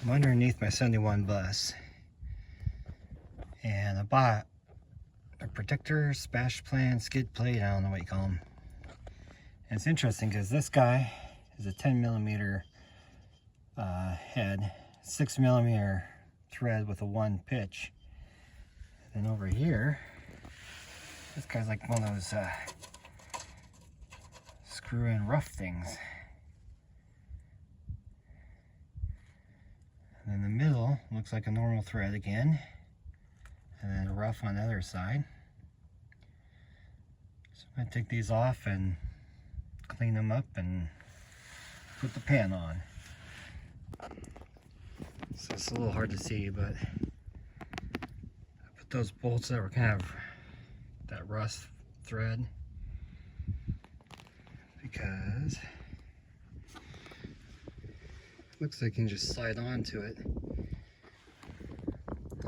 I'm underneath my 71 bus, and I bought a protector, splash plan, skid plate, I don't know what you call them. And it's interesting because this guy is a 10 millimeter head, 6 millimeter thread with a 1 pitch. And then over here, this guy's like one of those screw-in rough things. And in the middle, looks like a normal thread again. And then a rough on the other side. So I'm going to take these off and clean them up and put the pan on. So it's a little hard to see, but I put those bolts that were kind of that rust thread because it looks like you can just slide onto it and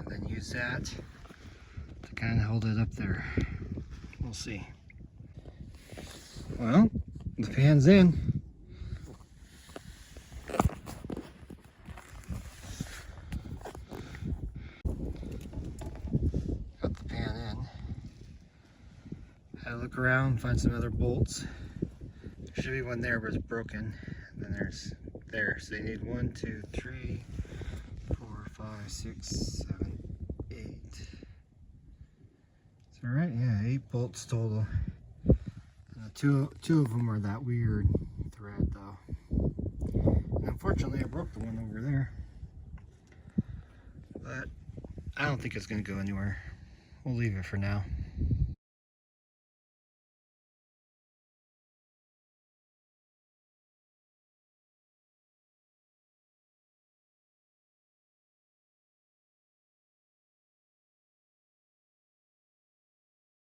then use that to kind of hold it up there. We'll see. Well, the pan's in. Got the pan in. Had to look around, find some other bolts. There should be one there, but it's broken. And then there's there. So they need 1, 2, 3, 4, 5, 6, 7, 8. Is that right? Yeah, 8 bolts total. Two of them are that weird thread though. And unfortunately I broke the one over there. But I don't think it's going to go anywhere. We'll leave it for now.